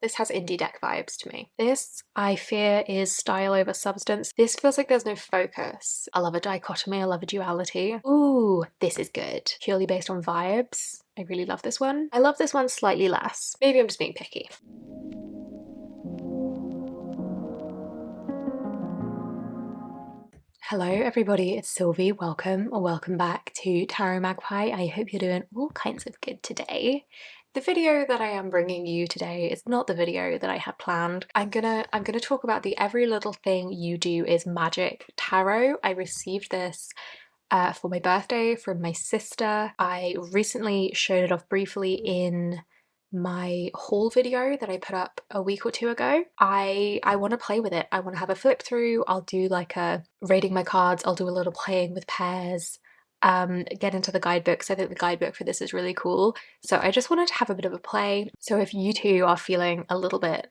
This has indie deck vibes to me. This, I fear, is style over substance. This feels like there's no focus. I love a dichotomy, I love a duality. Ooh, this is good. Purely based on vibes. I really love this one. I love this one slightly less. Maybe I'm just being picky. Hello everybody, it's Sylvie. Welcome or welcome back to Tarot Magpie. I hope you're doing all kinds of good today. The video that I am bringing you today is not the video that I had planned. I'm gonna talk about the Every Little Thing You Do Is Magic tarot. I received this for my birthday from my sister. I recently showed it off briefly in my haul video that I put up a week or two ago. I want to play with it. I want to have a flip through. I'll do like a rating my cards. I'll do a little playing with pairs. Get into the guidebook. So I think the guidebook for this is really cool. So I just wanted to have a bit of a play. So if you two are feeling a little bit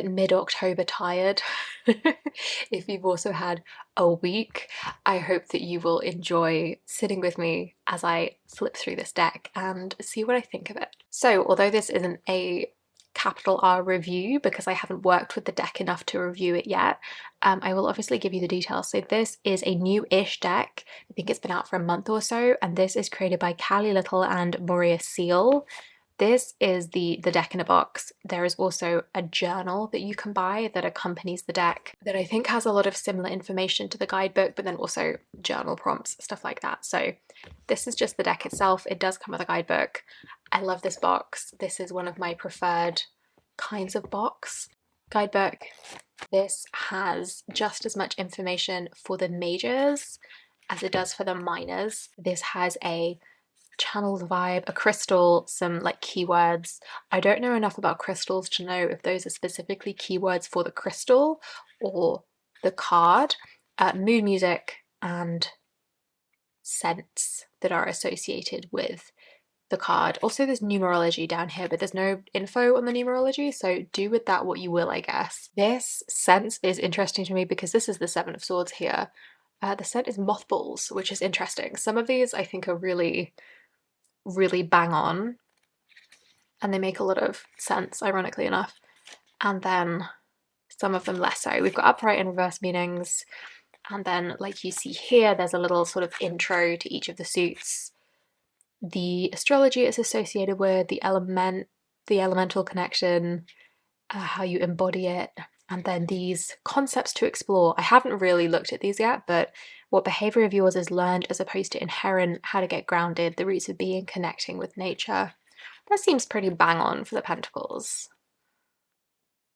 mid-October tired, if you've also had a week, I hope that you will enjoy sitting with me as I flip through this deck and see what I think of it. So although this isn't a capital R review because I haven't worked with the deck enough to review it yet, I will obviously give you the details. So this is a new-ish deck. I think it's been out for a month or so, and this is created by Callie Little and Maria Seal. This is the deck in a box. There is also a journal that you can buy that accompanies the deck that I think has a lot of similar information to the guidebook, but then also journal prompts, stuff like that. So this is just the deck itself. It does come with a guidebook. I love this box. This is one of my preferred kinds of box. Guidebook. This has just as much information for the majors as it does for the minors. This has a channel vibe, a crystal, some like keywords. I don't know enough about crystals to know if those are specifically keywords for the crystal or the card. Mood music and scents that are associated with the card. Also there's numerology down here, but there's no info on the numerology, so do with that what you will, I guess. This scent is interesting to me because this is the Seven of Swords here. The scent is mothballs, which is interesting. Some of these I think are really bang on and they make a lot of sense, ironically enough, and then some of them less so. We've got upright and reverse meanings, and then like you see here there's a little sort of intro to each of the suits, the astrology it's associated with, the elemental connection, how you embody it, and then these concepts to explore. I haven't really looked at these yet, but what behavior of yours is learned as opposed to inherent, how to get grounded, the roots of being, connecting with nature. That seems pretty bang on for the Pentacles.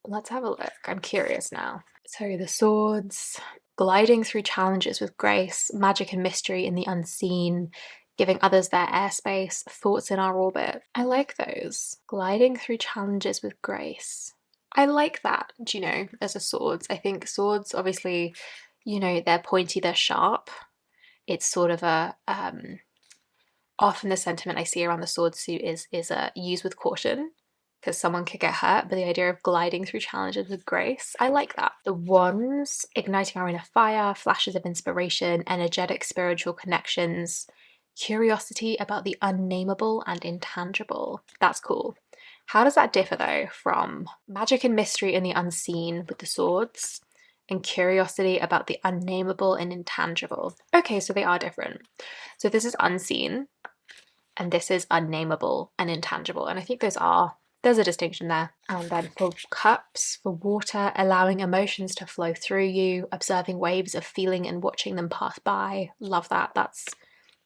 Let's have a look. I'm curious now. So the swords, gliding through challenges with grace, magic and mystery in the unseen, giving others their airspace, thoughts in our orbit. I like those. Gliding through challenges with grace. I like that, do you know, as a swords. I think swords, obviously, you know, they're pointy, they're sharp. It's sort of a, often the sentiment I see around the sword suit is use with caution because someone could get hurt, but the idea of gliding through challenges with grace, I like that. The wands, igniting our inner fire, flashes of inspiration, energetic spiritual connections, curiosity about the unnameable and intangible. That's cool. How does that differ though from magic and mystery in the unseen with the swords and curiosity about the unnameable and intangible? Okay, so they are different. So this is unseen and this is unnameable and intangible, and I think there's a distinction there. And then for cups, for water, allowing emotions to flow through you, observing waves of feeling and watching them pass by. Love that. That's,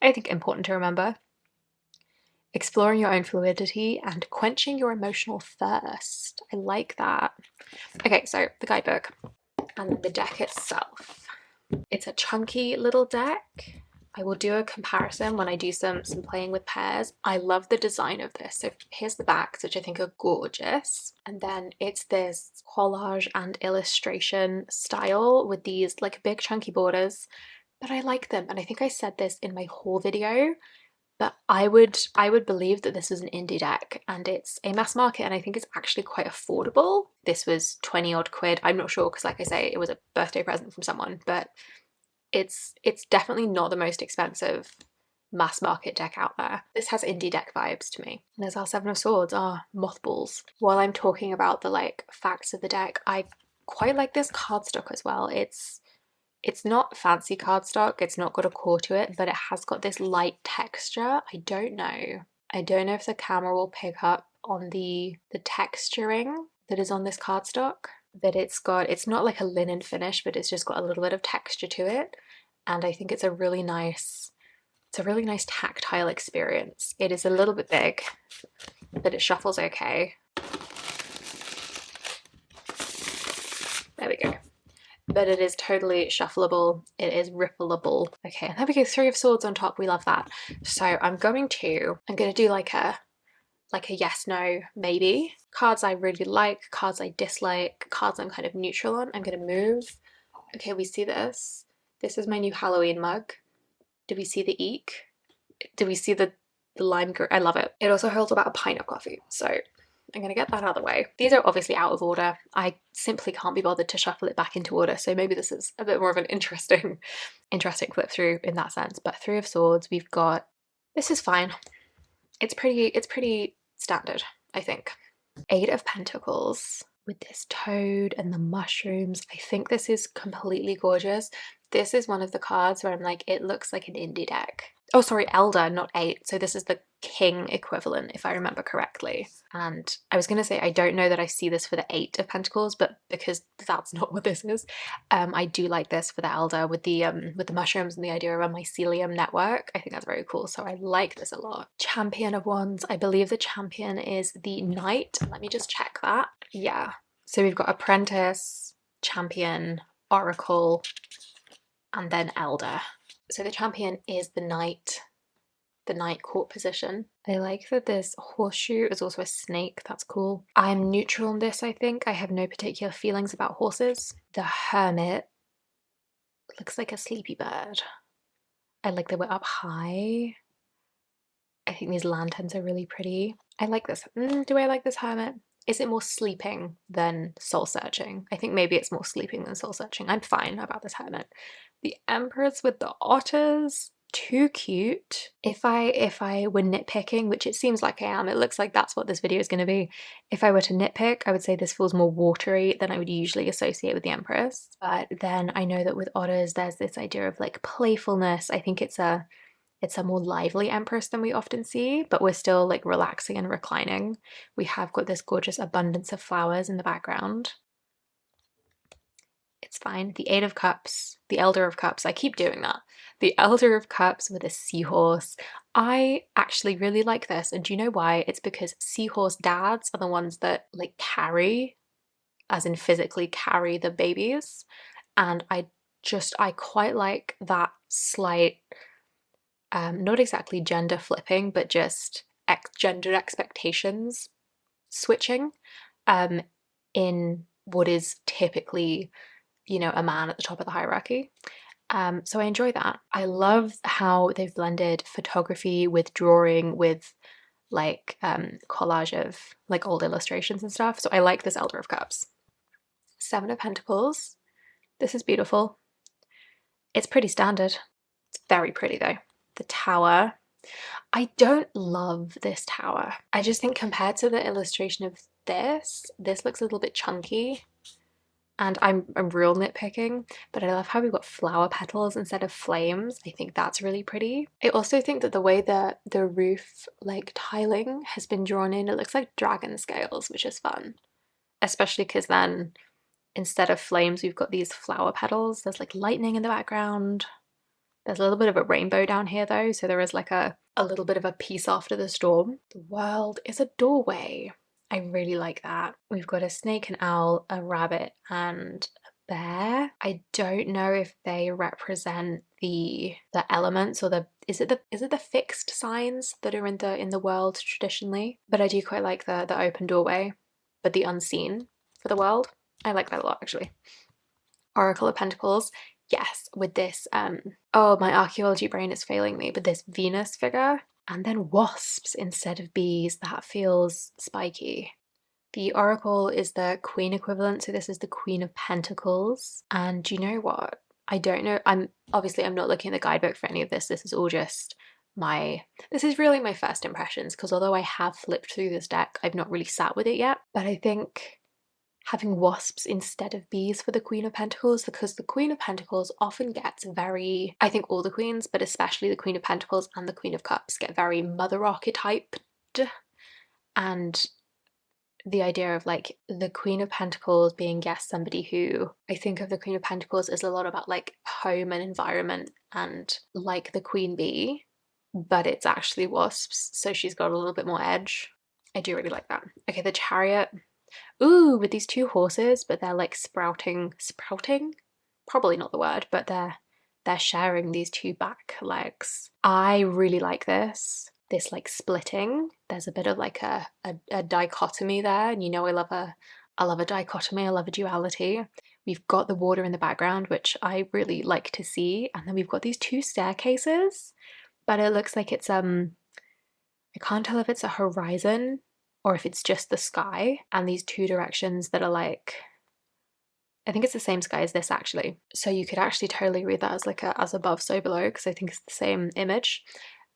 I think, important to remember. Exploring your own fluidity and quenching your emotional thirst. I like that. Okay, so the guidebook and then the deck itself. It's a chunky little deck. I will do a comparison when I do some playing with pairs. I love the design of this. So here's the backs, which I think are gorgeous. And then it's this collage and illustration style with these like big chunky borders, but I like them. And I think I said this in my haul video, but I would believe that this was an indie deck and it's a mass market, and I think it's actually quite affordable. This was 20 odd quid. I'm not sure because like I say, it was a birthday present from someone, but it's definitely not the most expensive mass market deck out there. This has indie deck vibes to me. There's our Seven of Swords, our mothballs. While I'm talking about the like facts of the deck, I quite like this cardstock as well. It's not fancy cardstock, it's not got a core to it, but it has got this light texture. I don't know if the camera will pick up on the texturing that is on this cardstock, that it's not like a linen finish, but it's just got a little bit of texture to it. And I think it's a really nice tactile experience. It is a little bit big, but it shuffles okay. There we go. But it is totally shuffleable. It is rippleable. Okay, and there we go, Three of Swords on top. We love that. So I'm gonna do like a yes, no, maybe. Cards I really like, cards I dislike, cards I'm kind of neutral on. I'm gonna move. Okay, we see this. This is my new Halloween mug. Do we see the eek? Do we see the lime green? I love it. It also holds about a pint of coffee, so I'm gonna get that out of the way. These are obviously out of order. I simply can't be bothered to shuffle it back into order, so maybe this is a bit more of an interesting flip through in that sense. But Three of Swords, we've got, this is fine. It's pretty standard, I think. Eight of Pentacles with this toad and the mushrooms. I think this is completely gorgeous. This is one of the cards where I'm like, it looks like an indie deck. Oh, sorry, Elder, not eight. So this is the king equivalent, if I remember correctly. And I was going to say, I don't know that I see this for the Eight of Pentacles, but because that's not what this is, I do like this for the Elder with the mushrooms and the idea of a mycelium network. I think that's very cool. So I like this a lot. Champion of Wands. I believe the champion is the Knight. Let me just check that. Yeah. So we've got Apprentice, Champion, Oracle, and then Elder. So the champion is the Knight court position. I like that this horseshoe is also a snake. That's cool. I'm neutral on this, I think. I have no particular feelings about horses. The Hermit looks like a sleepy bird. I like that we're up high. I think these lanterns are really pretty. I like this. Do I like this Hermit? Is it more sleeping than soul searching? I think maybe it's more sleeping than soul searching. I'm fine about this Hermit. The Empress with the otters, too cute. If I were nitpicking, which it seems like I am, it looks like that's what this video is going to be. If I were to nitpick, I would say this feels more watery than I would usually associate with the Empress. But then I know that with otters, there's this idea of like playfulness. I think it's a more lively Empress than we often see, but we're still like relaxing and reclining. We have got this gorgeous abundance of flowers in the background. It's fine. The Eight of Cups, the Elder of Cups, I keep doing that. The Elder of Cups with a seahorse. I actually really like this, and do you know why? It's because seahorse dads are the ones that like carry, as in physically carry the babies, and I quite like that slight, not exactly gender flipping, but just gender expectations switching in what is typically, you know, a man at the top of the hierarchy. So I enjoy that. I love how they've blended photography with drawing with like collage of like old illustrations and stuff. So I like this Elder of Cups. Seven of Pentacles. This is beautiful. It's pretty standard. It's very pretty though. The Tower. I don't love this tower. I just think compared to the illustration of this looks a little bit chunky. And I'm real nitpicking, but I love how we've got flower petals instead of flames. I think that's really pretty. I also think that the way that the roof like tiling has been drawn in, it looks like dragon scales, which is fun. Especially because then instead of flames, we've got these flower petals. There's like lightning in the background. There's a little bit of a rainbow down here though, so there is like a little bit of a peace after the storm. The world is a doorway. I really like that. We've got a snake, an owl, a rabbit, and a bear. I don't know if they represent the elements or is it the fixed signs that are in the world traditionally? But I do quite like the open doorway, but the unseen for the world. I like that a lot actually. Oracle of Pentacles. Yes, with this oh, my archaeology brain is failing me, but this Venus figure. And then wasps instead of bees. That feels spiky. The Oracle is the Queen equivalent, so this is the Queen of Pentacles. And do you know what? I don't know. I'm not looking at the guidebook for any of this. This is all just this is really my first impressions, because although I have flipped through this deck, I've not really sat with it yet. But I think having wasps instead of bees for the Queen of Pentacles, because the Queen of Pentacles often gets very, I think all the queens, but especially the Queen of Pentacles and the Queen of Cups get very mother archetyped. And the idea of like the Queen of Pentacles being, yes, somebody who, I think of the Queen of Pentacles as a lot about like home and environment and like the queen bee, but it's actually wasps, so she's got a little bit more edge. I do really like that. Okay, the Chariot. Ooh, with these two horses, but they're like sprouting, probably not the word, but they're sharing these two back legs. I really like this like splitting. There's a bit of like a dichotomy there, and you know I love a dichotomy, I love a duality. We've got the water in the background, which I really like to see, and then we've got these two staircases, but it looks like it's I can't tell if it's a horizon or if it's just the sky, and these two directions that are like, I think it's the same sky as this actually. So you could actually totally read that as like a as above so below, because I think it's the same image.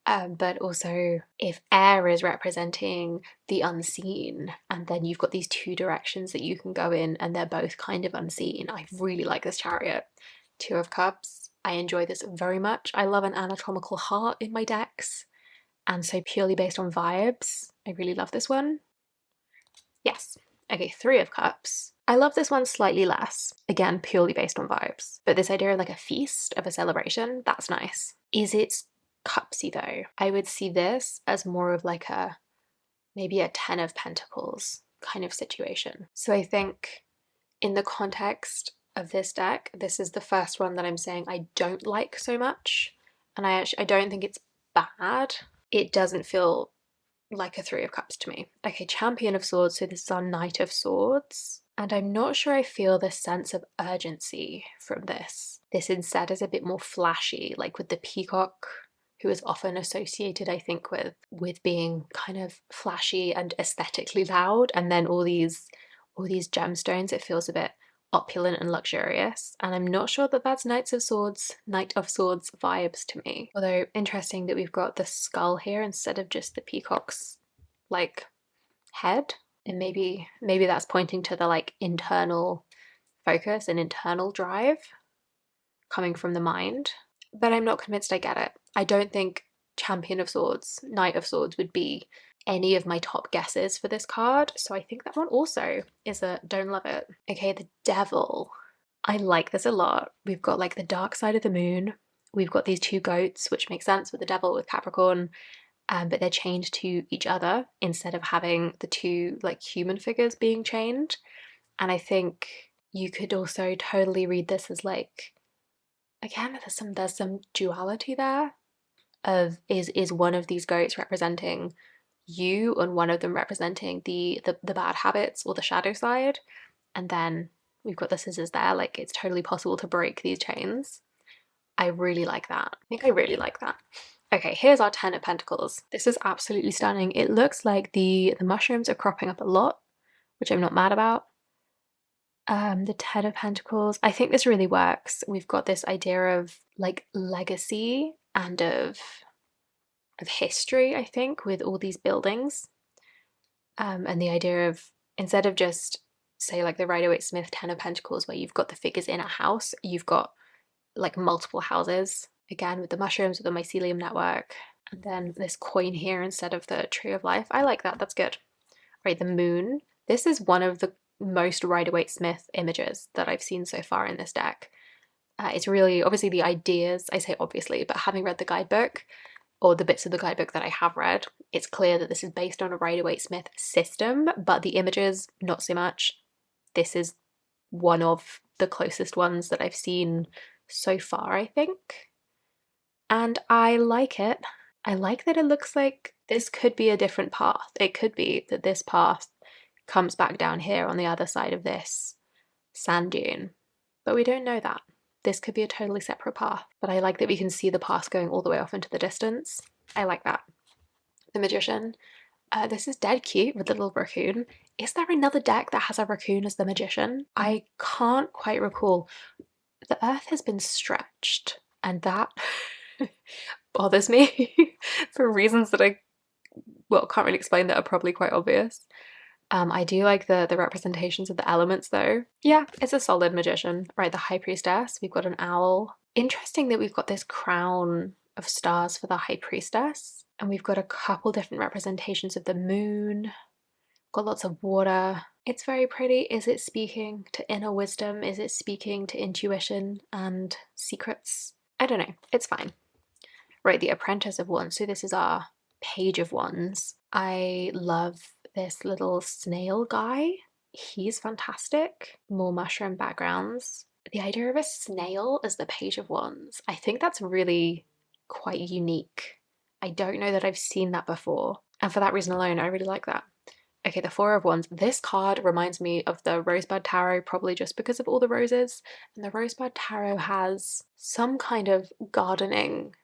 But also if air is representing the unseen, and then you've got these two directions that you can go in and they're both kind of unseen. I really like this Chariot. Two of Cups. I enjoy this very much. I love an anatomical heart in my decks. And so purely based on vibes, I really love this one. Yes. Okay, Three of Cups. I love this one slightly less. Again, purely based on vibes. But this idea of like a feast, of a celebration, that's nice. Is it cupsy though? I would see this as more of like a, maybe a 10 of Pentacles kind of situation. So I think in the context of this deck, this is the first one that I'm saying I don't like so much. And I don't think it's bad. It doesn't feel like a Three of Cups to me. Okay, Champion of Swords, so this is our Knight of Swords. And I'm not sure I feel this sense of urgency from this. This instead is a bit more flashy, like with the peacock, who is often associated, I think, with being kind of flashy and aesthetically loud, and then all these gemstones, it feels a bit opulent and luxurious. And I'm not sure that that's Knight of Swords vibes to me. Although interesting that we've got the skull here instead of just the peacock's like head. And maybe that's pointing to the like internal focus and internal drive coming from the mind. But I'm not convinced I get it. I don't think Champion of Swords, Knight of Swords would be any of my top guesses for this card. So I think that one also is a don't love it. Okay, the Devil. I like this a lot. We've got like the dark side of the moon. We've got these two goats, which makes sense with the Devil with Capricorn. But they're chained to each other instead of having the two like human figures being chained. And I think you could also totally read this as like, again, there's some duality there of is one of these goats representing you and one of them representing the bad habits or the shadow side. And then we've got the scissors there, like it's totally possible to break these chains. I really like that. I think I really like that. Okay, here's our 10 of Pentacles. This is absolutely stunning. It looks like the mushrooms are cropping up a lot, which I'm not mad about. The 10 of Pentacles. I think this really works. We've got this idea of like legacy and of history, I think, with all these buildings. And the idea of, instead of just say like the Rider-Waite-Smith 10 of Pentacles where you've got the figures in a house, you've got like multiple houses, again with the mushrooms, with the mycelium network, and then this coin here instead of the Tree of Life. I like that, that's good. Right, the Moon. This is one of the most Rider-Waite-Smith images that I've seen so far in this deck. It's really, obviously the ideas, I say obviously, but having read the guidebook, or the bits of the guidebook that I have read, it's clear that this is based on a Rider-Waite-Smith system, but the images, not so much. This is one of the closest ones that I've seen so far, I think. And I like it. I like that it looks like this could be a different path. It could be that this path comes back down here on the other side of this sand dune, but we don't know that. This could be a totally separate path, but I like that we can see the path going all the way off into the distance. I like that. The Magician. This is dead cute with the little raccoon. Is there another deck that has a raccoon as the Magician? I can't quite recall. The earth has been stretched, and that bothers me for reasons that I, well, can't really explain, that are probably quite obvious. I do like the representations of the elements though. Yeah, it's a solid magician. Right, the High Priestess, we've got an owl. Interesting that we've got this crown of stars for the High Priestess. And we've got a couple different representations of the moon. Got lots of water. It's very pretty. Is it speaking to inner wisdom? Is it speaking to intuition and secrets? I don't know. It's fine. Right, the Apprentice of Wands. So this is our Page of Wands. I love this little snail guy. He's fantastic. More mushroom backgrounds. The idea of a snail as the Page of Wands, I think that's really quite unique. I don't know that I've seen that before. And for that reason alone, I really like that. Okay, the Four of Wands. This card reminds me of the Rosebud Tarot, probably just because of all the roses. And the Rosebud Tarot has some kind of gardening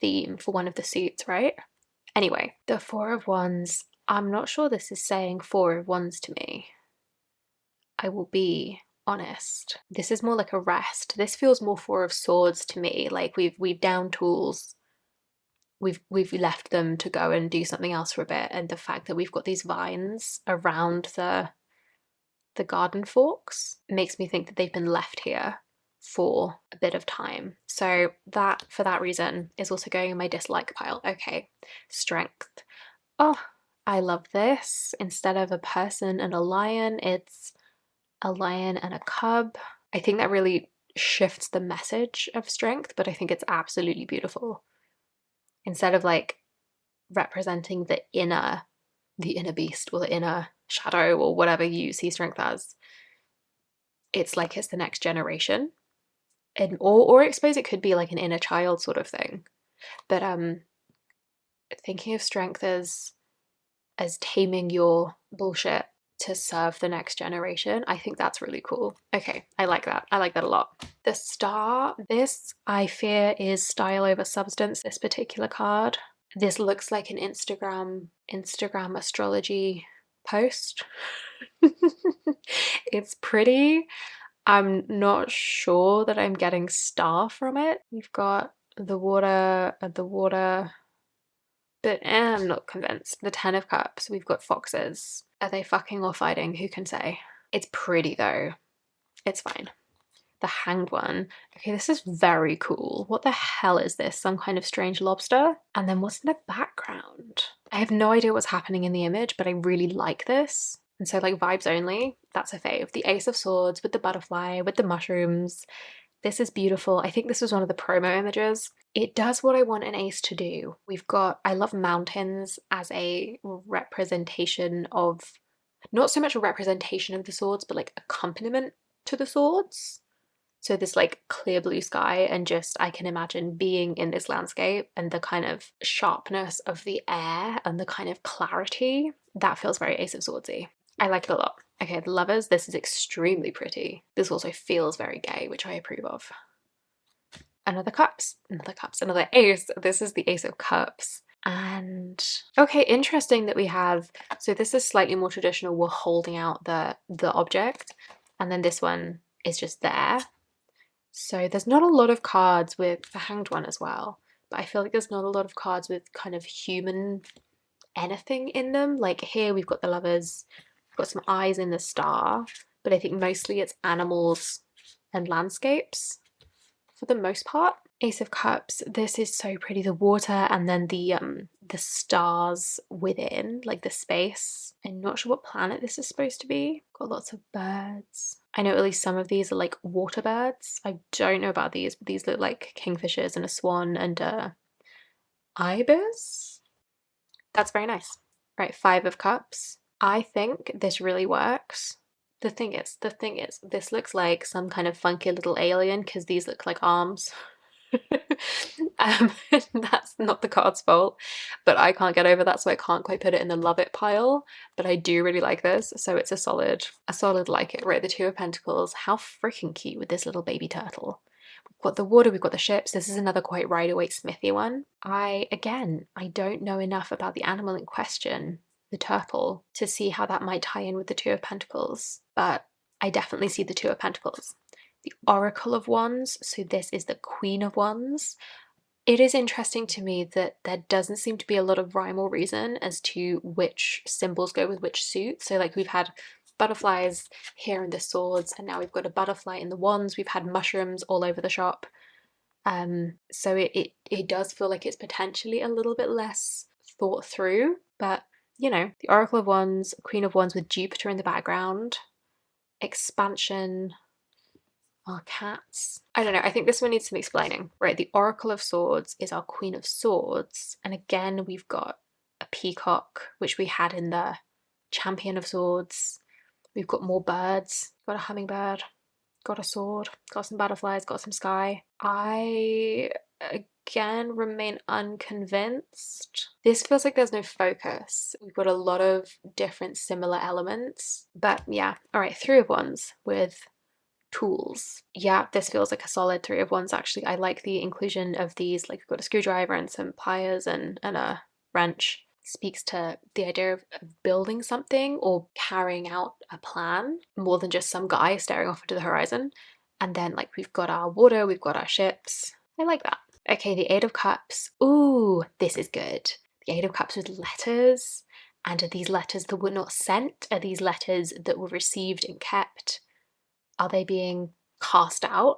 theme for one of the suits, right? Anyway, the Four of Wands. I'm not sure this is saying Four of Wands to me. I will be honest. This is more like a rest. This feels more Four of Swords to me. Like we've downed tools. We've left them to go and do something else for a bit, and the fact that we've got these vines around the garden forks makes me think that they've been left here for a bit of time. So that, for that reason, is also going in my dislike pile. Okay, Strength. Oh, I love this. Instead of a person and a lion, it's a lion and a cub. I think that really shifts the message of Strength, but I think it's absolutely beautiful. Instead of like representing the inner beast or the inner shadow or whatever you see Strength as, it's like it's the next generation. And or I suppose it could be like an inner child sort of thing. But thinking of Strength as taming your bullshit to serve the next generation, I think that's really cool. Okay, I like that. I like that a lot. The Star, this I fear is style over substance, this particular card. This looks like an Instagram astrology post. It's pretty. I'm not sure that I'm getting star from it. We've got the water, but I'm not convinced. The Ten of Cups, we've got foxes. Are they fucking or fighting? Who can say? It's pretty though. It's fine. The Hanged One. Okay, this is very cool. What the hell is this? Some kind of strange lobster? And then what's in the background? I have no idea what's happening in the image, but I really like this. And so like vibes only, that's a fave. The Ace of Swords with the butterfly, with the mushrooms. This is beautiful. I think this was one of the promo images. It does what I want an ace to do. We've got, I love mountains as a representation of, not so much a representation of the swords, but like accompaniment to the swords. So this like clear blue sky, and just I can imagine being in this landscape and the kind of sharpness of the air and the kind of clarity. That feels very Ace of Swordsy. I like it a lot. Okay, the Lovers, this is extremely pretty. This also feels very gay, which I approve of. Another Cups, another Ace. This is the Ace of Cups. And okay, interesting that we have, so this is slightly more traditional. We're holding out the object, and then this one is just there. So there's not a lot of cards with the Hanged One as well, but I feel like there's not a lot of cards with kind of human anything in them. Like here we've got the Lovers, we've got some eyes in the Star, but I think mostly it's animals and landscapes for the most part. Ace of Cups, this is so pretty. The water and then the stars within, like the space. I'm not sure what planet this is supposed to be. Got lots of birds. I know at least some of these are like water birds. I don't know about these, but these look like kingfishers and a swan and a ibis. That's very nice. Right, Five of Cups. I think this really works. The thing is, this looks like some kind of funky little alien because these look like arms. That's not the card's fault, but I can't get over that, so I can't quite put it in the love it pile, but I do really like this, so it's a solid like it. Right, the Two of Pentacles. How freaking cute with this little baby turtle. We've got the water, we've got the ships. This is another quite Rider-Waite-Smithy one. I don't know enough about the animal in question, the turtle, to see how that might tie in with the Two of Pentacles, but I definitely see the Two of Pentacles. The Oracle of Wands, so this is the Queen of Wands. It is interesting to me that there doesn't seem to be a lot of rhyme or reason as to which symbols go with which suit. So like we've had butterflies here in the swords, and now we've got a butterfly in the wands. We've had mushrooms all over the shop. So it does feel like it's potentially a little bit less thought through, but you know, the Oracle of Wands, Queen of Wands with Jupiter in the background, expansion. Our cats. I don't know, I think this one needs some explaining. Right, the Oracle of Swords is our Queen of Swords, and again we've got a peacock, which we had in the Champion of Swords. We've got more birds, got a hummingbird, got a sword, got some butterflies, got some sky. I again remain unconvinced. This feels like there's no focus. We've got a lot of different similar elements, but yeah. All right, Three of Wands with tools. Yeah, this feels like a solid Three of Wands actually. I like the inclusion of these, like we've got a screwdriver and some pliers and a wrench. Speaks to the idea of building something or carrying out a plan more than just some guy staring off into the horizon. And then like we've got our water, we've got our ships. I like that. Okay, the Eight of Cups. Ooh, this is good. The Eight of Cups with letters. And are these letters that were not sent? Are these letters that were received and kept? Are they being cast out?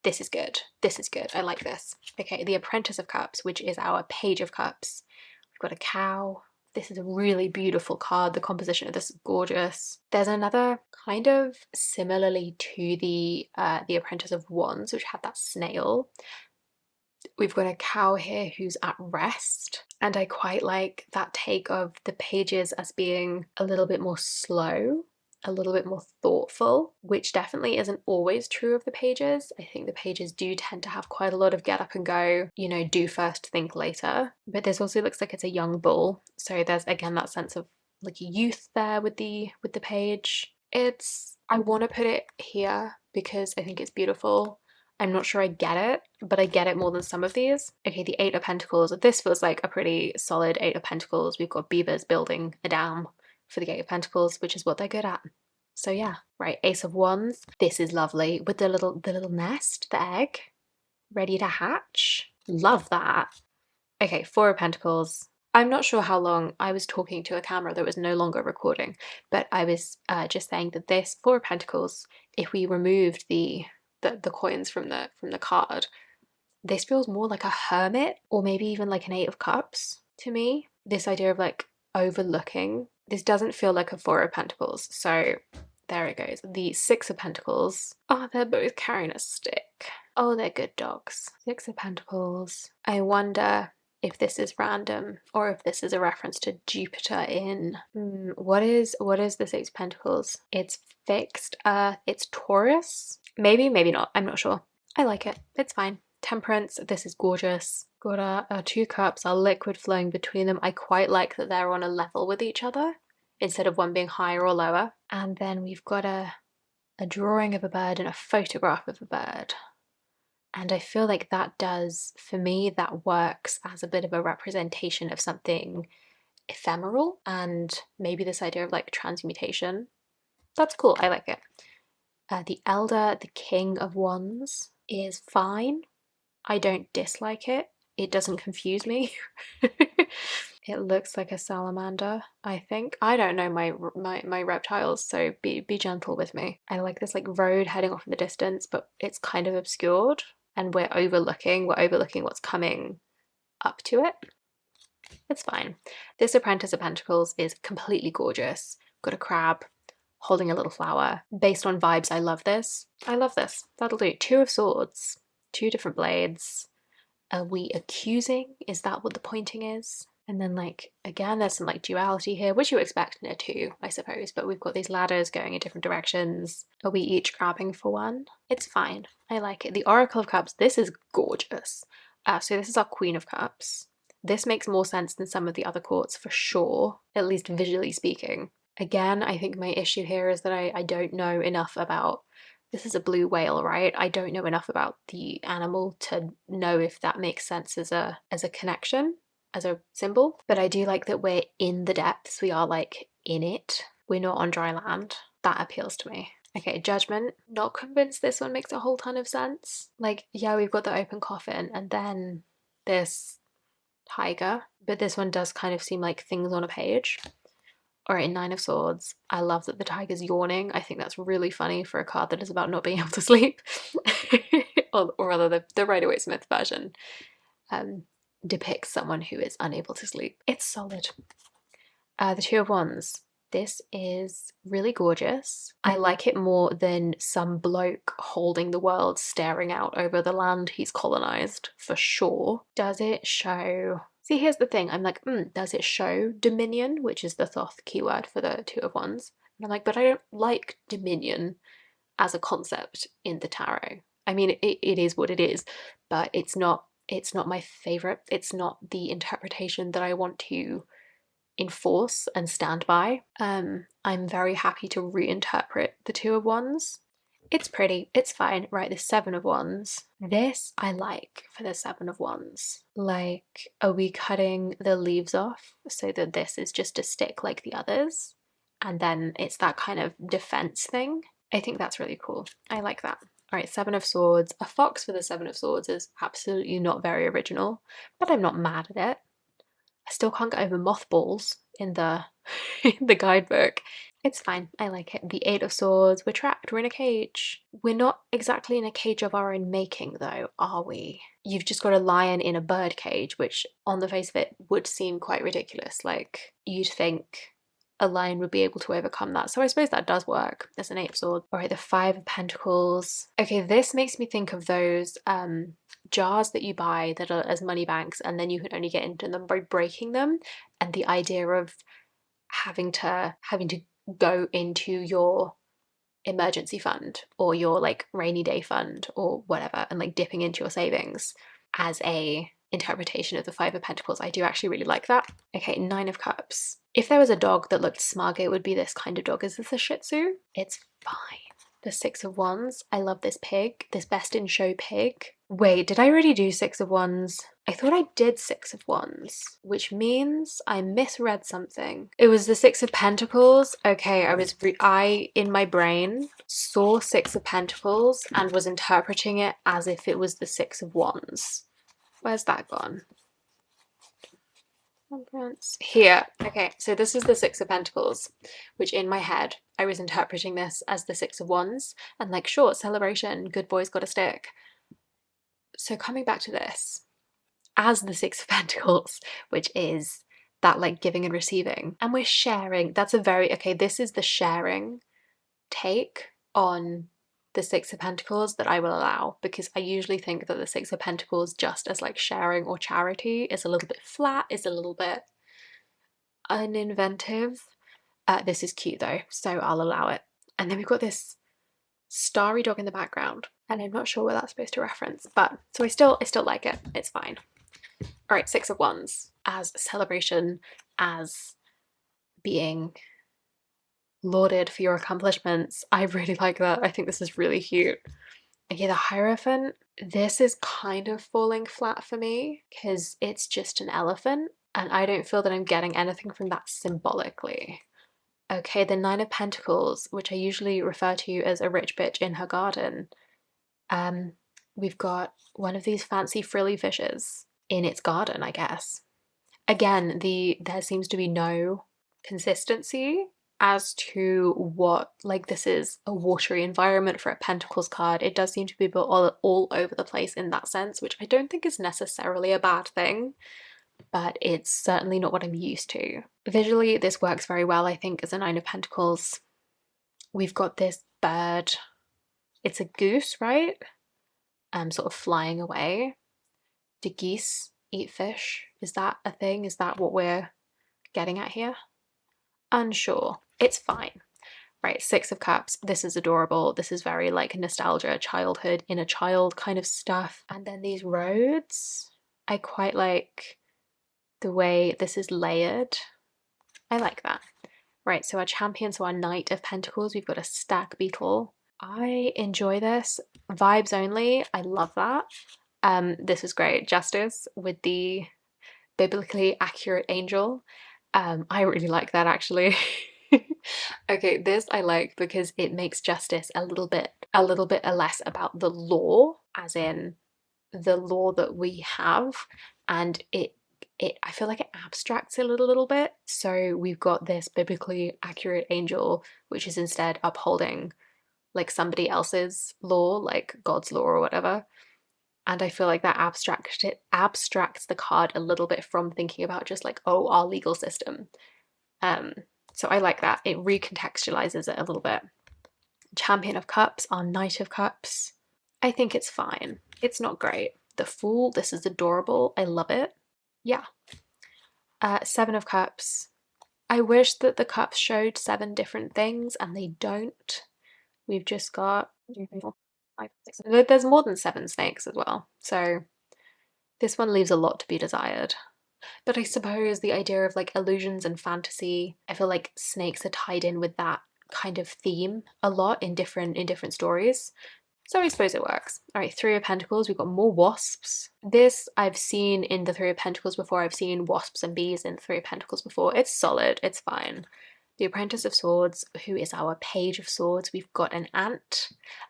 This is good. This is good. I like this. Okay, the Apprentice of Cups, which is our Page of Cups. We've got a cow. This is a really beautiful card. The composition of this is gorgeous. There's another kind of similarly to the Apprentice of Wands, which had that snail. We've got a cow here who's at rest, and I quite like that take of the pages as being a little bit more slow, a little bit more thoughtful, which definitely isn't always true of the pages. I think the pages do tend to have quite a lot of get up and go, you know, do first, think later. But this also looks like it's a young bull. So there's again that sense of like youth there with the page. I want to put it here because I think it's beautiful. I'm not sure I get it, but I get it more than some of these. Okay, the Eight of Pentacles. This feels like a pretty solid Eight of Pentacles. We've got beavers building a dam for the Eight of Pentacles, which is what they're good at. So yeah, right, Ace of Wands. This is lovely with the little nest, the egg, ready to hatch. Love that. Okay, Four of Pentacles. I'm not sure how long I was talking to a camera that was no longer recording, but I was just saying that this Four of Pentacles, if we removed the coins from the card, this feels more like a hermit or maybe even like an Eight of Cups to me. This idea of like overlooking. This doesn't feel like a Four of Pentacles, so there it goes. The Six of Pentacles. Oh, they're both carrying a stick. Oh, they're good dogs. Six of Pentacles. I wonder if this is random or if this is a reference to Jupiter in what is the Six of Pentacles? It's fixed earth. It's Taurus. Maybe not. I'm not sure. I like it. It's fine. Temperance. This is gorgeous. Got our two cups, our liquid flowing between them. I quite like that they're on a level with each other instead of one being higher or lower. And then we've got a drawing of a bird and a photograph of a bird. And I feel like that does, for me, that works as a bit of a representation of something ephemeral and maybe this idea of like transmutation. That's cool. I like it. The Elder, the King of Wands, is fine. I don't dislike it. It doesn't confuse me. It looks like a salamander, I think. I don't know my reptiles, so be gentle with me. I like this like road heading off in the distance, but it's kind of obscured and we're overlooking what's coming up to it. It's fine. This Apprentice of Pentacles is completely gorgeous. Got a crab holding a little flower. Based on vibes, I love this. I love this. That'll do. Two of Swords, two different blades. Are we accusing? Is that what the pointing is? And then like, again, there's some like duality here, which you expect in a two, I suppose, but we've got these ladders going in different directions. Are we each grabbing for one? It's fine. I like it. The Oracle of Cups, this is gorgeous. So this is our Queen of Cups. This makes more sense than some of the other courts for sure, at least visually speaking. Again, I think my issue here is that I don't know enough about, this is a blue whale, right? I don't know enough about the animal to know if that makes sense as a connection, as a symbol. But I do like that we're in the depths. We are like in it. We're not on dry land. That appeals to me. Okay, Judgment. Not convinced this one makes a whole ton of sense. Like, yeah, we've got the open coffin and then this tiger, but this one does kind of seem like things on a page. All right, Nine of Swords. I love that the tiger's yawning. I think that's really funny for a card that is about not being able to sleep. or rather, the Rider-Waite-Smith version depicts someone who is unable to sleep. It's solid. The Two of Wands. This is really gorgeous. I like it more than some bloke holding the world staring out over the land he's colonized, for sure. Does it show... See, here's the thing. I'm like, does it show dominion, which is the Thoth keyword for the Two of Wands? And I'm like, but I don't like dominion as a concept in the tarot. I mean, it is what it is, but it's not my favorite. It's not the interpretation that I want to enforce and stand by. I'm very happy to reinterpret the Two of Wands. It's pretty, it's fine. Right, the Seven of Wands. This I like for the Seven of Wands. Like, are we cutting the leaves off so that this is just a stick like the others? And then it's that kind of defense thing. I think that's really cool. I like that. All right, Seven of Swords. A fox for the Seven of Swords is absolutely not very original, but I'm not mad at it. I still can't get over mothballs in the in the guidebook. It's fine, I like it. The Eight of Swords, we're trapped, we're in a cage. We're not exactly in a cage of our own making though, are we? You've just got a lion in a bird cage, which on the face of it would seem quite ridiculous. Like, you'd think a lion would be able to overcome that. So I suppose that does work. There's an Eight of Swords. All right, the Five of Pentacles. Okay, this makes me think of those jars that you buy that are as money banks, and then you can only get into them by breaking them, and the idea of having to go into your emergency fund or your like rainy day fund or whatever and like dipping into your savings as a interpretation of the Five of Pentacles. I do actually really like that. Okay, Nine of Cups. If there was a dog that looked smug, it would be this kind of dog. Is this a Shih Tzu? It's fine. The Six of Wands. I love this pig, this Best in Show pig. Wait, did I already do Six of Wands? I thought I did Six of Wands, which means I misread something. It was the Six of Pentacles. Okay, I in my brain saw Six of Pentacles and was interpreting it as if it was the Six of Wands. Where's that gone? Here. Okay, so this is the Six of Pentacles, which in my head I was interpreting this as the Six of Wands, and like, sure, celebration, good boys got a stick. So coming back to this as the Six of Pentacles, which is that like giving and receiving, and we're sharing. That's a very, okay, this is the sharing take on the Six of Pentacles that I will allow, because I usually think that the Six of Pentacles just as like sharing or charity is a little bit flat, is a little bit uninventive. This is cute though, so I'll allow it. And then we've got this starry dog in the background, and I'm not sure where that's supposed to reference, but so I still like it. It's fine. All right, Six of Wands as celebration, as being lauded for your accomplishments. I really like that. I think this is really cute. Okay, the Hierophant. This is kind of falling flat for me because it's just an elephant and I don't feel that I'm getting anything from that symbolically. Okay, the Nine of Pentacles, which I usually refer to as a rich bitch in her garden. We've got one of these fancy frilly fishes in its garden, I guess. Again, there seems to be no consistency as to what, like, this is a watery environment for a Pentacles card. It does seem to be all over the place in that sense, which I don't think is necessarily a bad thing, but it's certainly not what I'm used to. Visually, this works very well, I think, as a Nine of Pentacles. We've got this bird. It's a goose, right? Sort of flying away. Do geese eat fish? Is that a thing? Is that what we're getting at here? Unsure. It's fine. Right, Six of Cups. This is adorable. This is very like nostalgia, childhood, inner child kind of stuff. And then these roads. I quite like the way this is layered. I like that. Right, so our champion, so our Knight of Pentacles, we've got a stag beetle. I enjoy this. Vibes only. I love that. This is great. Justice with the biblically accurate angel. I really like that actually. Okay, this I like because it makes justice a little bit less about the law, as in the law that we have, and I feel like it abstracts it a little bit. So we've got this biblically accurate angel, which is instead upholding like somebody else's law, like God's law or whatever. And I feel like that abstracts the card a little bit from thinking about just like, oh, our legal system. So I like that. It recontextualizes it a little bit. Champion of Cups, our Knight of Cups. I think it's fine. It's not great. The Fool, this is adorable. I love it. Yeah. Seven of Cups. I wish that the cups showed 7 different things and they don't. We've just got 5, 6. There's more than 7 snakes as well. So this one leaves a lot to be desired. But I suppose the idea of like illusions and fantasy, I feel like snakes are tied in with that kind of theme a lot in different stories. So I suppose it works. All right, Three of Pentacles, we've got more wasps. This I've seen in the Three of Pentacles before. I've seen wasps and bees in the Three of Pentacles before. It's solid, it's fine. The Apprentice of Swords, who is our Page of Swords. We've got an ant.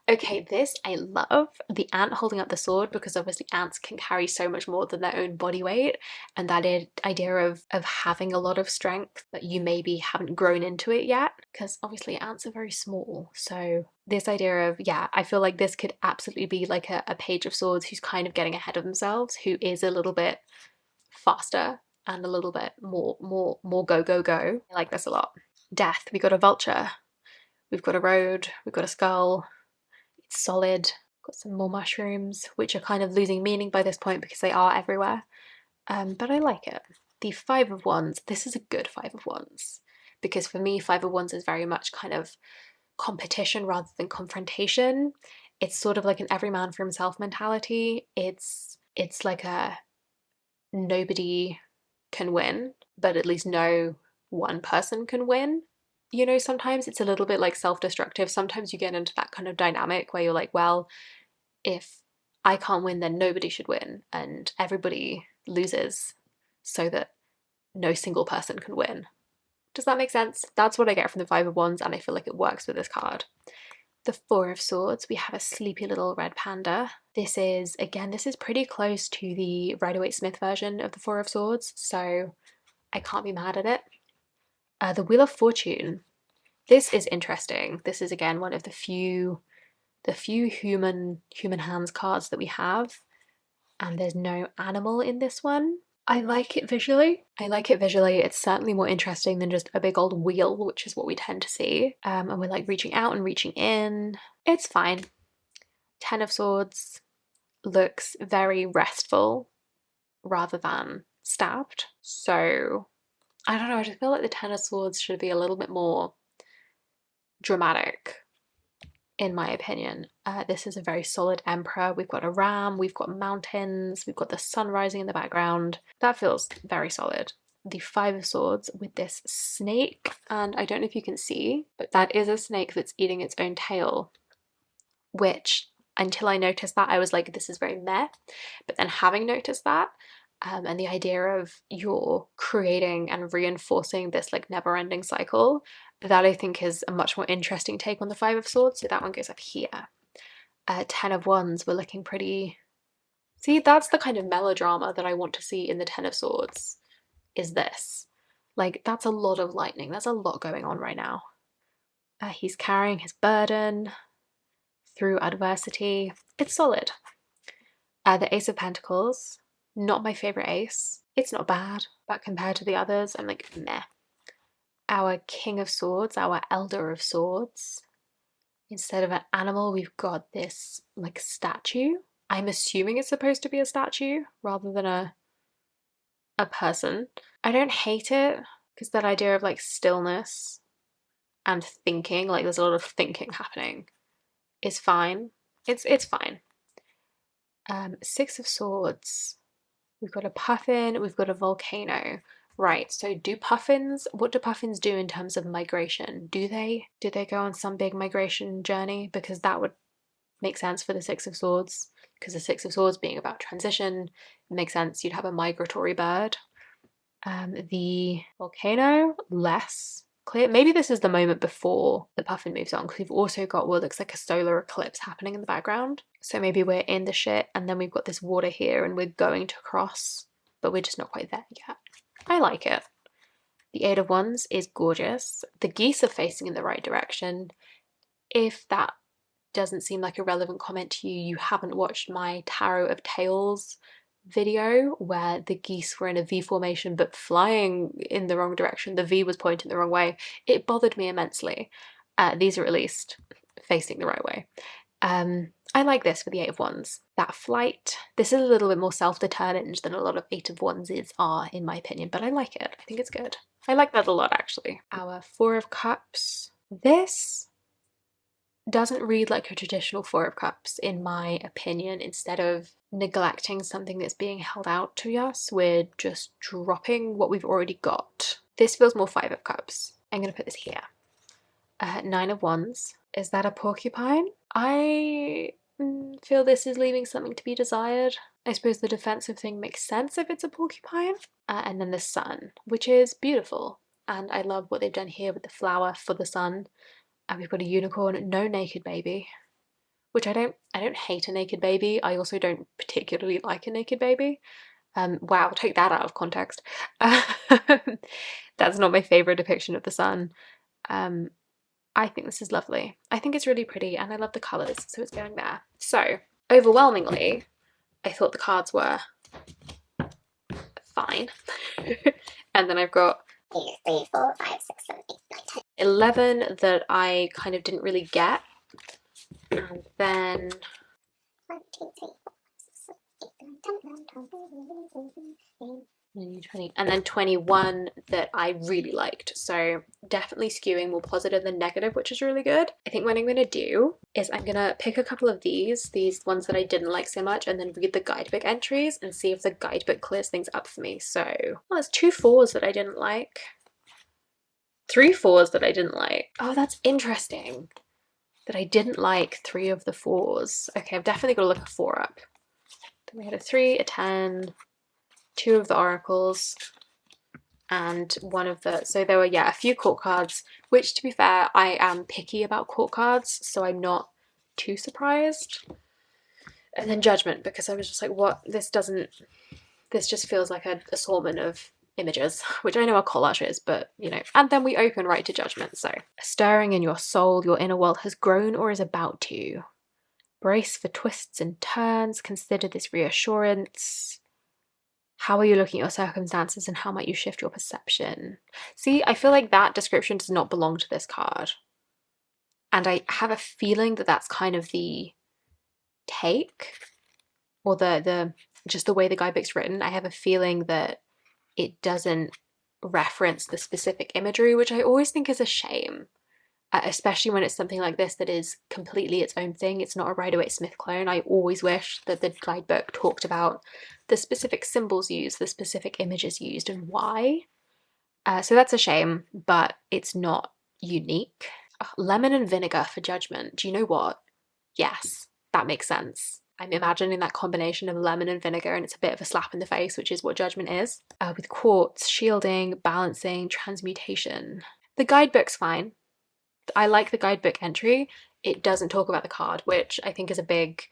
Okay, this I love. The ant holding up the sword, because obviously ants can carry so much more than their own body weight. And that idea of having a lot of strength, but you maybe haven't grown into it yet, because obviously ants are very small. So this idea of, yeah, I feel like this could absolutely be like a Page of Swords who's kind of getting ahead of themselves, who is a little bit faster and a little bit more go, go, go. I like this a lot. Death, we got a vulture, we've got a road, we've got a skull. It's solid. Got some more mushrooms, which are kind of losing meaning by this point because they are everywhere. But I like it. The Five of Wands, this is a good Five of Wands, because for me, Five of Wands is very much kind of competition rather than confrontation. It's sort of like an every man for himself mentality. It's like a nobody can win, but at least no one person can win. You know, sometimes it's a little bit like self-destructive. Sometimes you get into that kind of dynamic where you're like, well, if I can't win, then nobody should win and everybody loses so that no single person can win. Does that make sense? That's what I get from the Five of Wands, and I feel like it works with this card. The Four of Swords, we have a sleepy little red panda. This is, again, this is pretty close to the Rider-Waite-Smith version of the Four of Swords, so I can't be mad at it. The Wheel of Fortune. This is interesting. This is again one of the few human hands cards that we have, and there's no animal in this one. I like it visually. It's certainly more interesting than just a big old wheel, which is what we tend to see. And we're like reaching out and reaching in. It's fine. Ten of Swords looks very restful rather than stabbed. So I don't know, I just feel like the Ten of Swords should be a little bit more dramatic, in my opinion. This is a very solid Emperor. We've got a ram, we've got mountains, we've got the sun rising in the background. That feels very solid. The Five of Swords with this snake, and I don't know if you can see, but that is a snake that's eating its own tail, which until I noticed that I was like, this is very meh. But then having noticed that, and the idea of you're creating and reinforcing this like never-ending cycle, that I think is a much more interesting take on the Five of Swords. So that one goes up here. Ten of Wands, we're looking pretty... See, that's the kind of melodrama that I want to see in the Ten of Swords, is this. Like, that's a lot of lightning. There's a lot going on right now. He's carrying his burden through adversity. It's solid. The Ace of Pentacles, not my favourite ace. It's not bad, but compared to the others, I'm like, meh. Our King of Swords, our Elder of Swords. Instead of an animal, we've got this like statue. I'm assuming it's supposed to be a statue rather than a person. I don't hate it, because that idea of like stillness and thinking, like there's a lot of thinking happening, is fine. It's fine. Six of Swords. We've got a puffin, we've got a volcano. Right, so what do puffins do in terms of migration? Do they go on some big migration journey? Because that would make sense for the Six of Swords, because the Six of Swords being about transition, it makes sense you'd have a migratory bird. The volcano, less clear. Maybe this is the moment before the puffin moves on, because we've also got what looks like a solar eclipse happening in the background. So maybe we're in the shit and then we've got this water here and we're going to cross but we're just not quite there yet. I like it. The Eight of Wands is gorgeous. The geese are facing in the right direction. If that doesn't seem like a relevant comment to you, you haven't watched my Tarot of Tails video where the geese were in a V formation but flying in the wrong direction. The V was pointing the wrong way. It bothered me immensely. These are at least facing the right way. I like this for the Eight of Wands. That flight, this is a little bit more self-determined than a lot of Eight of Wands are, in my opinion, but I like it. I think it's good. I like that a lot, actually. Our Four of Cups. This doesn't read like a traditional Four of Cups, in my opinion. Instead of neglecting something that's being held out to us, we're just dropping what we've already got. This feels more Five of Cups. I'm going to put this here. Nine of Wands. Is that a porcupine? I feel this is leaving something to be desired. I suppose the defensive thing makes sense if it's a porcupine. And then the sun, which is beautiful. And I love what they've done here with the flower for the sun. And we've got a unicorn, no naked baby. Which I don't hate a naked baby. I also don't particularly like a naked baby. Wow, take that out of context. That's not my favourite depiction of the sun. I think this is lovely. I think it's really pretty and I love the colours, so it's going there. So, overwhelmingly, I thought the cards were fine. And then I've got 3, 4, 5, 6, 7, 8, 9, 10. 11 that I kind of didn't really get. And then 1, 2, 3, 4, 5, 6, 7, 8, 9, 20, and then 21 that I really liked. So definitely skewing more positive than negative, which is really good. I think what I'm going to do is I'm going to pick a couple of these ones that I didn't like so much, and then read the guidebook entries and see if the guidebook clears things up for me. So, well, there's 2 4s that I didn't like. 3 4s that I didn't like. Oh, that's interesting. That I didn't like 3 of the 4s. Okay, I've definitely got to look a 4 up. Then we had a 3, a 10, 2 of the oracles, and 1 of the, so there were, yeah, a few court cards, which, to be fair, I am picky about court cards, so I'm not too surprised. And then judgment, because I was just like, what, this just feels like an assortment of images, which I know are collages, but you know. And then we open right to judgment. So, stirring in your soul, your inner world has grown or is about to. Brace for twists and turns, consider this reassurance. How are you looking at your circumstances and how might you shift your perception? See, I feel like that description does not belong to this card. And I have a feeling that that's kind of the take, or just the way the guidebook's written. I have a feeling that it doesn't reference the specific imagery, which I always think is a shame. Especially when it's something like this that is completely its own thing. It's not a Rider-Waite-Smith clone. I always wish that the guidebook talked about the specific symbols used, the specific images used, and why. So that's a shame, but it's not unique. Lemon and vinegar for judgment. Do you know what? Yes, that makes sense. I'm imagining that combination of lemon and vinegar, and it's a bit of a slap in the face, which is what judgment is. With quartz, shielding, balancing, transmutation. The guidebook's fine. I like the guidebook entry. It doesn't talk about the card, which I think is a big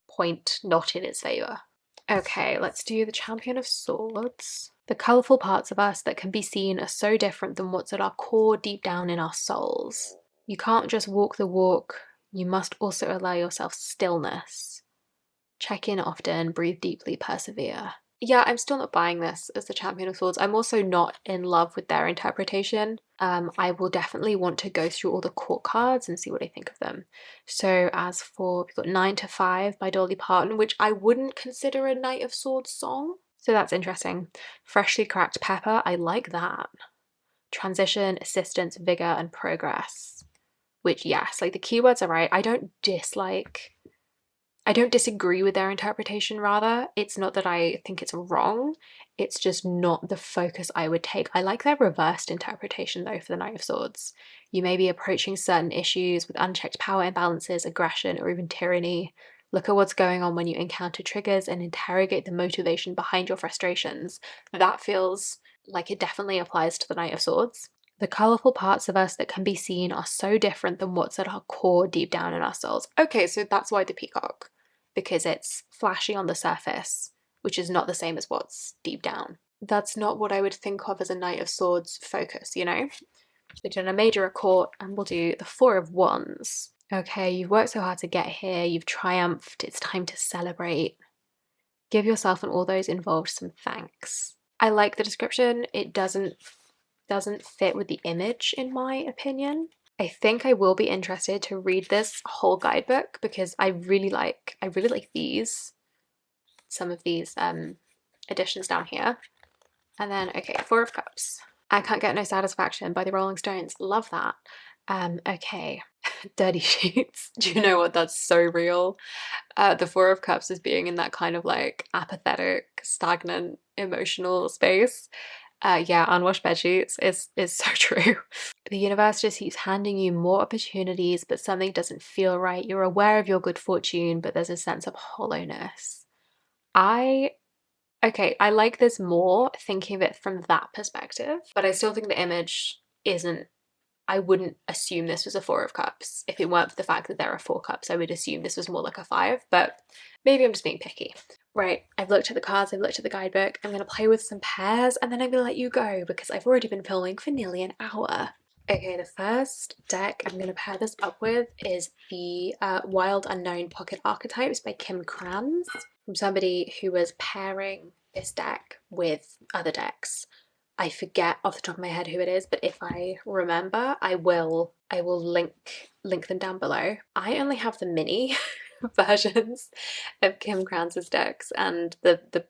point not in its favour. Okay, let's do the Champion of Swords. The colourful parts of us that can be seen are so different than what's at our core deep down in our souls. You can't just walk the walk, you must also allow yourself stillness. Check in often, breathe deeply, persevere. Yeah, I'm still not buying this as the Champion of Swords. I'm also not in love with their interpretation. I will definitely want to go through all the court cards and see what I think of them. So as for, we've got 9 to 5 by Dolly Parton, which I wouldn't consider a Knight of Swords song. So that's interesting. Freshly cracked pepper, I like that. Transition, assistance, vigor, and progress. Which, yes, like the keywords are right. I don't disagree with their interpretation, rather. It's not that I think it's wrong, it's just not the focus I would take. I like their reversed interpretation, though, for the Knight of Swords. You may be approaching certain issues with unchecked power imbalances, aggression, or even tyranny. Look at what's going on when you encounter triggers and interrogate the motivation behind your frustrations. That feels like it definitely applies to the Knight of Swords. The colourful parts of us that can be seen are so different than what's at our core deep down in our souls. Okay, so that's why the peacock. Because it's flashy on the surface, which is not the same as what's deep down. That's not what I would think of as a Knight of Swords focus, you know? We've done a major, a court, and we'll do the Four of Wands. Okay, you've worked so hard to get here, you've triumphed, it's time to celebrate. Give yourself and all those involved some thanks. I like the description. It doesn't fit with the image, in my opinion. I think I will be interested to read this whole guidebook because I really like these, some of these editions down here. And then, okay, Four of Cups. I Can't Get No Satisfaction by the Rolling Stones. Love that. Okay, Dirty Sheets. Do you know what? That's so real. The Four of Cups is being in that kind of like apathetic, stagnant, emotional space. Yeah, unwashed bed sheets is so true. The universe just keeps handing you more opportunities, but something doesn't feel right. You're aware of your good fortune, but there's a sense of hollowness. Okay, I like this more thinking of it from that perspective, but I still think the image isn't, I wouldn't assume this was a Four of Cups. If it weren't for the fact that there are 4 cups, I would assume this was more like a 5, but maybe I'm just being picky. Right, I've looked at the cards, I've looked at the guidebook, I'm going to play with some pairs and then I'm going to let you go because I've already been filming for nearly an hour. Okay, the first deck I'm going to pair this up with is the Wild Unknown Pocket Archetypes by Kim Kranz, from somebody who was pairing this deck with other decks. I forget off the top of my head who it is, but if I remember, I will link them down below. I only have the mini versions of Kim Kranz's decks, and the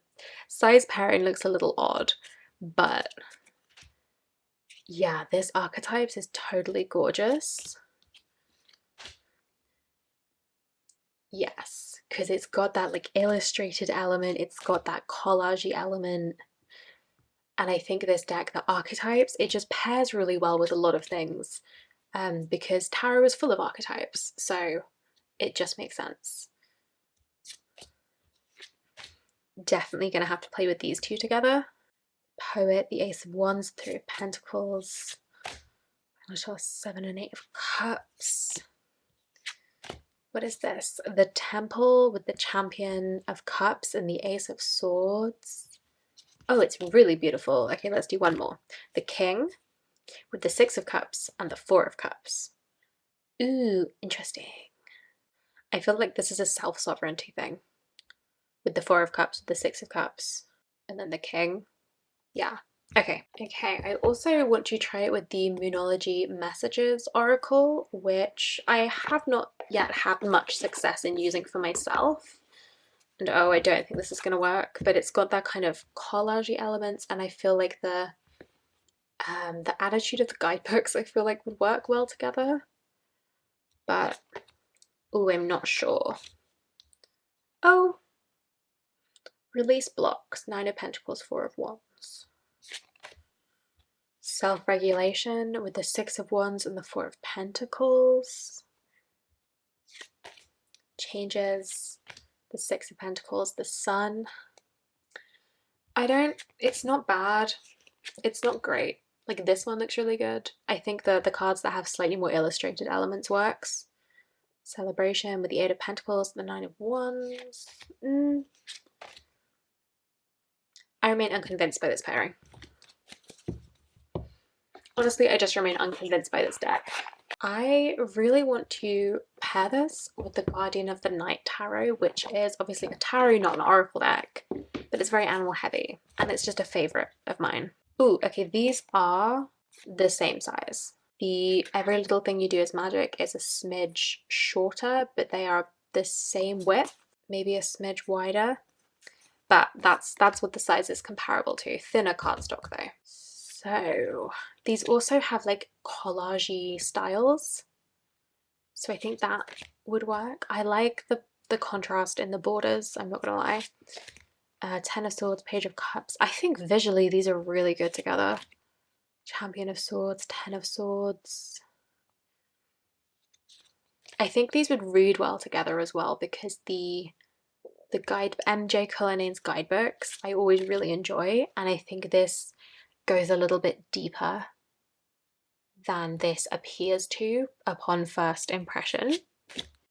size pairing looks a little odd, but yeah, this archetypes is totally gorgeous. Yes, because it's got that like illustrated element, it's got that collagey element. And I think this deck, the archetypes, it just pairs really well with a lot of things, because tarot is full of archetypes, so it just makes sense. Definitely going to have to play with these two together. Poet, the Ace of Wands, Three of Pentacles, 7 and 8 of Cups. What is this? The Temple with the Champion of Cups and the Ace of Swords. Oh, it's really beautiful. Okay, let's do one more. The King with the 6 of Cups and the 4 of Cups. Ooh, interesting. I feel like this is a self-sovereignty thing. With the 4 of Cups, with the 6 of Cups, and then the King. Yeah. Okay. I also want to try it with the Moonology Messages Oracle, which I have not yet had much success in using for myself. And oh, I don't think this is going to work, but it's got that kind of collagey elements, and I feel like the attitude of the guidebooks I feel like would work well together. But oh, I'm not sure. Oh, release blocks, 9 of Pentacles, 4 of Wands. Self-regulation with the 6 of Wands and the 4 of Pentacles. Changes, the 6 of Pentacles, the Sun. It's not bad. It's not great. Like this one looks really good. I think the cards that have slightly more illustrated elements works. Celebration with the 8 of Pentacles, the 9 of Wands. I remain unconvinced by this pairing. Honestly, I just remain unconvinced by this deck. I really want to pair this with the Guardian of the Night Tarot, which is obviously a tarot, not an oracle deck, but it's very animal heavy, and it's just a favorite of mine. Ooh, okay, these are the same size. The Every Little Thing You Do Is Magic is a smidge shorter, but they are the same width, maybe a smidge wider, but that's what the size is comparable to. Thinner cardstock though. So these also have like collagey styles, so I think that would work. I like the contrast in the borders, I'm not gonna lie. 10 of Swords, Page of Cups. I think visually these are really good together. Champion of Swords, 10 of Swords. I think these would read well together as well because the MJ Cullinan's guidebooks I always really enjoy, and I think this goes a little bit deeper than this appears to upon first impression.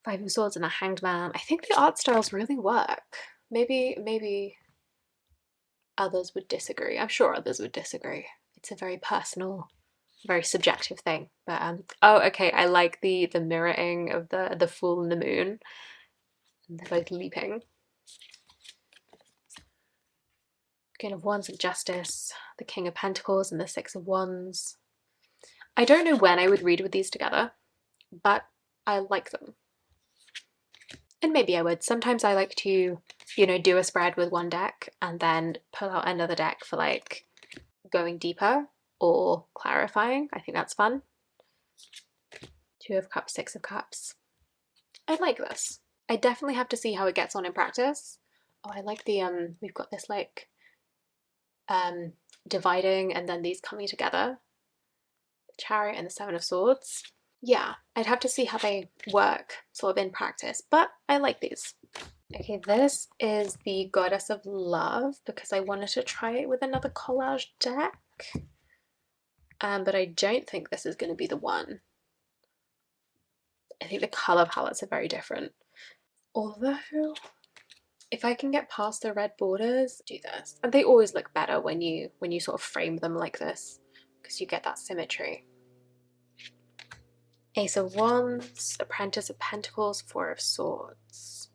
5 of Swords and a Hanged Man. I think the art styles really work. Maybe others would disagree. I'm sure others would disagree. It's a very personal, very subjective thing. But oh, okay, I like the mirroring of the Fool and the Moon. And they're both leaping. King of Wands and Justice, the King of Pentacles and the Six of Wands. I don't know when I would read with these together, but I like them. And maybe I would. Sometimes I like to, you know, do a spread with one deck and then pull out another deck for like going deeper or clarifying. I think that's fun. Two of Cups, Six of Cups. I like this. I definitely have to see how it gets on in practice. Oh, I like the, we've got this like dividing and then these coming together. The Chariot and the Seven of Swords. Yeah, I'd have to see how they work sort of in practice, but I like these. Okay, this is the Goddess of Love because I wanted to try it with another collage deck. But I don't think this is going to be the one. I think the colour palettes are very different. Although, if I can get past the red borders, do this. And they always look better when you sort of frame them like this because you get that symmetry. Ace of Wands, Apprentice of Pentacles, Four of Swords.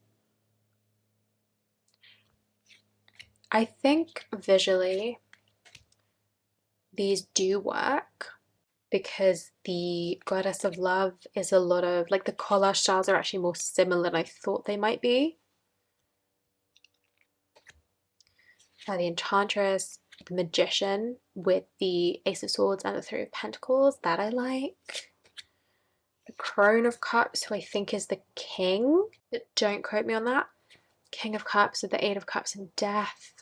I think visually these do work because the Goddess of Love is a lot of, like the collage styles are actually more similar than I thought they might be. The Enchantress, the Magician with the Ace of Swords and the Three of Pentacles, that I like. The Crone of Cups, who I think is the King, but don't quote me on that. King of Cups with the Eight of Cups and Death.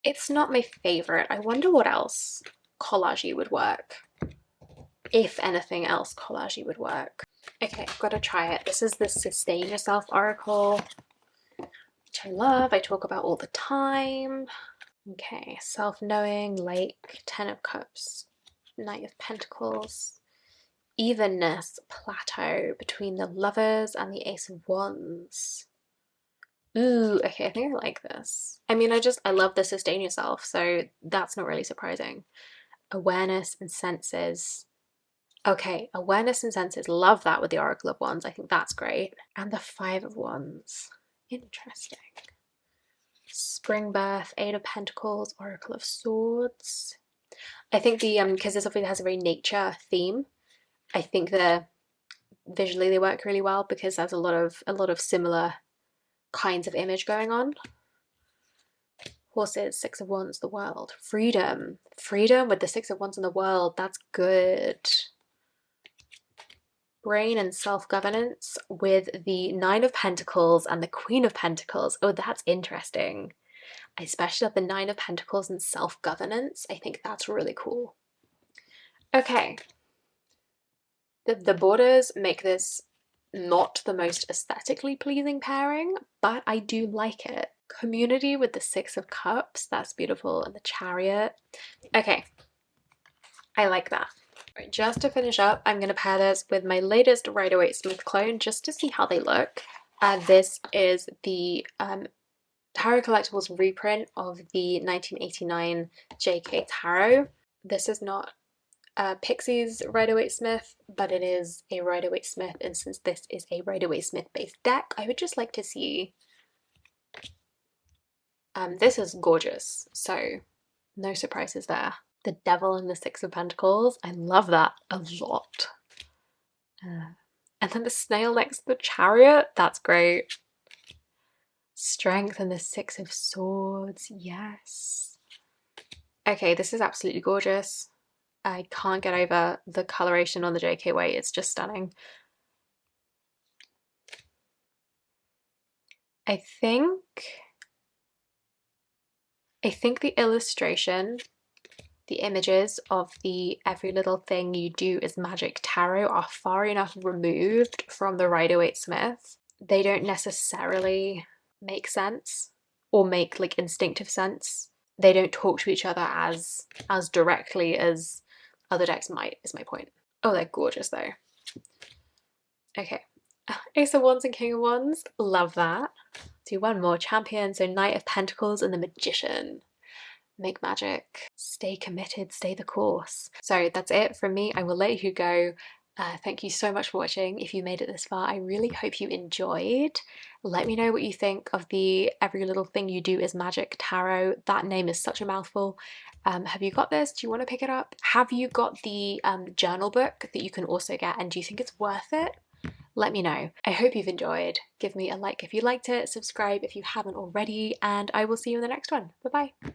It's not my favourite. I wonder what else collage would work. If anything else collage would work. Okay, I've got to try it. This is the Sustain Yourself Oracle, which I love. I talk about all the time. Okay, Self-Knowing, Lake, Ten of Cups, Knight of Pentacles. Evenness, Plateau between the Lovers and the Ace of Wands. Ooh, okay, I think I like this. I mean, I love the Sustain Yourself, so that's not really surprising. Awareness and Senses. Okay, Awareness and Senses, love that with the Oracle of Wands. I think that's great. And the Five of Wands. Interesting. Spring Birth, Eight of Pentacles, Oracle of Swords. I think the, because this obviously has a very nature theme, I think visually they work really well because there's a lot of similar kinds of image going on. Horses, Six of Wands, the World. Freedom. Freedom with the Six of Wands in the World. That's good. Brain and Self-Governance with the Nine of Pentacles and the Queen of Pentacles. Oh, that's interesting. I especially love the Nine of Pentacles and Self-Governance. I think that's really cool. Okay. The borders make this not the most aesthetically pleasing pairing, but I do like it. Community with the Six of Cups, that's beautiful, and the Chariot. Okay, I like that. Right, just to finish up, I'm going to pair this with my latest Rider-Waite-Smith clone just to see how they look. This is the Tarot Collectibles reprint of the 1989 JK Tarot. This is not Pixie's Rider-Waite-Smith, but it is a Rider-Waite-Smith, and since this is a Rider-Waite-Smith based deck, I would just like to see. This is gorgeous, so no surprises there. The Devil and the Six of Pentacles, I love that a lot. And then the snail next to the Chariot, that's great. Strength and the Six of Swords, yes. Okay, this is absolutely gorgeous. I can't get over the coloration on the JK Waite, it's just stunning. I think the illustration, the images of the Every Little Thing You Do Is Magic Tarot are far enough removed from the Rider-Waite-Smith. They don't necessarily make sense or make like instinctive sense. They don't talk to each other as directly as other decks might, is my point. Oh, they're gorgeous though. Okay. Ace of Wands and King of Wands, love that. Do one more. Champion, so Knight of Pentacles and the Magician. Make magic, stay committed, stay the course. So that's it from me. I will let you go. Thank you so much for watching. If you made it this far, I really hope you enjoyed. Let me know what you think of the Every Little Thing You Do Is Magic tarot. That name is such a mouthful. Have you got this? Do you want to pick it up? Have you got the journal book that you can also get, and do you think it's worth it? Let me know. I hope you've enjoyed. Give me a like if you liked it, subscribe if you haven't already, and I will see you in the next one. Bye bye.